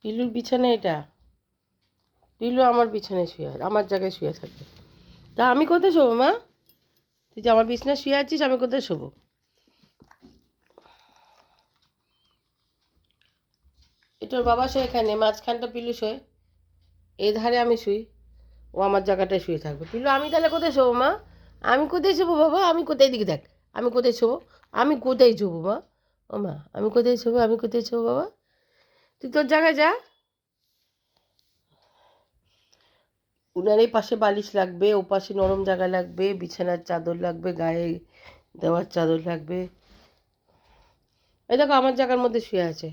পিলুর বিছানা এটা। পিলু আমার বিছানায় শুয়ে আমার জায়গায় শুয়ে থাকবে। তা আমি কোথায় শোবো মা? তুই যে আমার বিছানায় শুয়ে আছিস, আমি কোথায় শোবো? এটার বাবা শোয় এখানে, মাঝখানটা পিলু শোয়, এই ধারে আমি শুই, ও আমার জায়গাটায় শুয়ে থাকবে। পিলু আমি তাহলে কোথায় শোবো মা? আমি কোথায় শোবো বাবা? আমি কোথায়, দিকে দেখ, আমি কোথায় শোবো? আমি কোথায় শোবো মা? ও মা, আমি কোথায় শোবো? আমি কোথায় শোবো বাবা? তুই তোর জায়গায় যা। উনার এই পাশে বালিশ লাগবে, ও পাশে নরম জায়গা লাগবে, বিছানার চাদর লাগবে, গায়ে দেওয়ার চাদর লাগবে। এই দেখো আমার জায়গার মধ্যে শুয়ে আছে।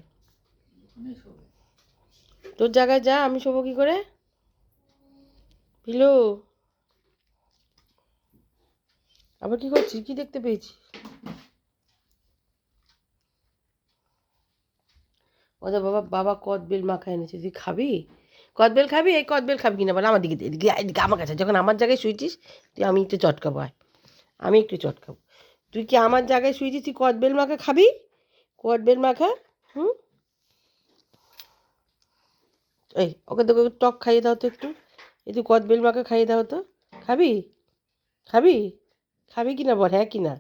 তোর জায়গায় যা, আমি শোবো কি করে? পিলু, আবার কি করছিস? কি দেখতে পেয়েছি? ওদের বাবা বাবা কদবেল মাখা এনেছে, তুই খাবি? কদবেল খাবি? এই কদবেল খাবি কিনা বল? আমার দিকে এদিকে এদিকে আমার কাছে, যখন আমার জায়গায় শুয়েছিস তুই, আমি একটু চটকাবো, আয়, আমি একটু চটকাবো। তুই কি আমার জায়গায় শুয়েছিস, তুই কদবেল মাখা খাবি? কদবেল মাখা? হুম, এই ওকে তোকে টক খাইয়ে দাও তো একটু, একটু কদবেল মাখা খাইয়ে দাও তো। খাবি? খাবি? খাবি কি না বল, হ্যাঁ কি না?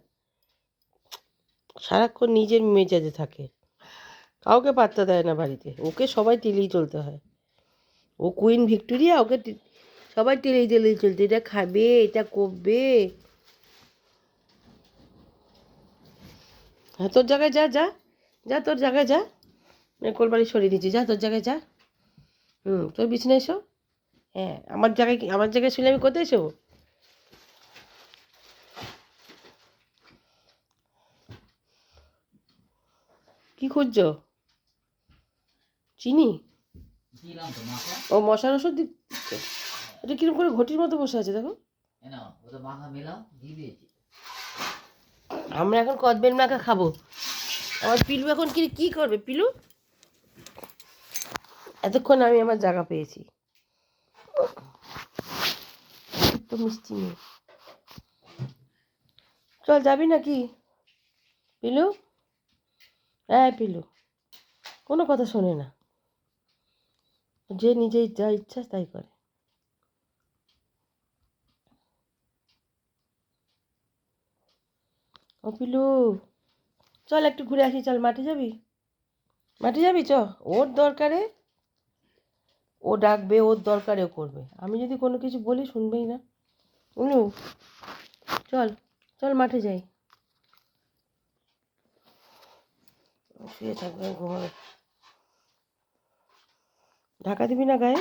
সারাক্ষণ নিজের মেজাজে থাকে, কাউকে পাত্তা দেয় না বাড়িতে, ওকে সবাই টিলেই চলতে হয়। ও কুইন ভিক্টোরিয়া, ওকে সবাই টিলেই টিলেই চলতে, এটা খাবে, এটা করবে। হ্যাঁ তোর জায়গায় যা, যা, যা তোর জায়গায় যা। কোলবাড়ি সরিয়ে দিচ্ছি, যা তোর জায়গায় যা। তোর বিছানায় এসো। হ্যাঁ আমার জায়গায়, আমার জায়গায় শুলে আমি কোথায় শোবো? কি খুঁজছো? চিনি? ও মশার ওষুধ দিচ্ছে। এটা কিরকম করে ঘটির মতো বসে আছে দেখো। আমরা এখন কদবেল মাখা খাবো। আমার পিলু এখন কি কি করবে পিলু? এতক্ষণ আমি আমার জায়গা পেয়েছি। তো মিষ্টি নেই। চল যাবি নাকি পিলু? হ্যাঁ পিলু কোনো কথা শোনে না, যে নিজেই যা ইচ্ছা তাই করে। ও পিলু, চল একটু ঘুরে আসি, চল মাঠে যাবি? মাঠে যাবি চ। ওর দরকারে ও ডাকবে, ওর দরকারে ও করবে, আমি যদি কোনো কিছু বলি শুনবেই না। উনু, চল, চল মাঠে যাই। শুয়ে থাকবে, ঘুমাবে। ঢাকা দিবি না গায়ে?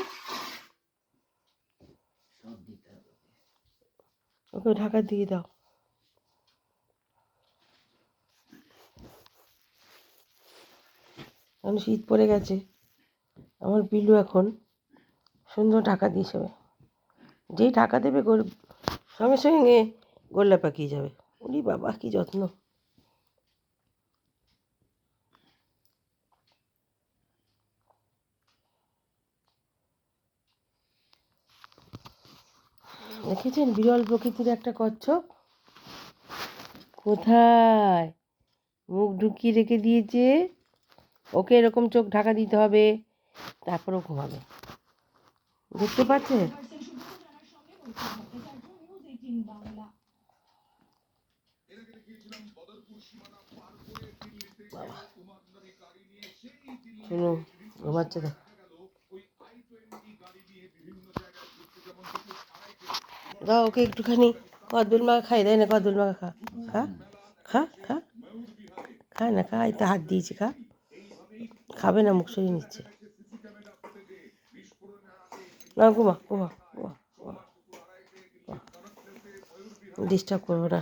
ওকে ঢাকা দিয়ে দাও। কারণ শীত পড়ে গেছে, আমার পিলু এখন সুন্দর ঢাকা দিয়ে শোবে। যেই ঢাকা দেবে সঙ্গে সঙ্গে গোল্লা পাকিয়ে যাবে। উনি বাবা কি যত্ন। দেখেছেন বিরল প্রকৃতির একটা কচ্ছপ? কোথায় মুখ ঢুকিয়ে রেখে দিয়েছে। ওকে এরকম চোখ ঢাকা দিতে হবে, তারপরেও ঘুমাবে। দেখতে পাচ্ছে? শুনো, ঘুমাচ্ছে দেখো। দাও ওকে একটুখানি কদবেল মাখা খাই, দেয় না কদবেল মাখা, খা, খা, খা, খা, খায় না, খা, এই তো হাত দিয়েছি, খা। খাবে না, মুখ সরিয়ে নিচ্ছে। না ঘুমা, ঘুমা, ঘুমা, ডিস্টার্ব করবো না।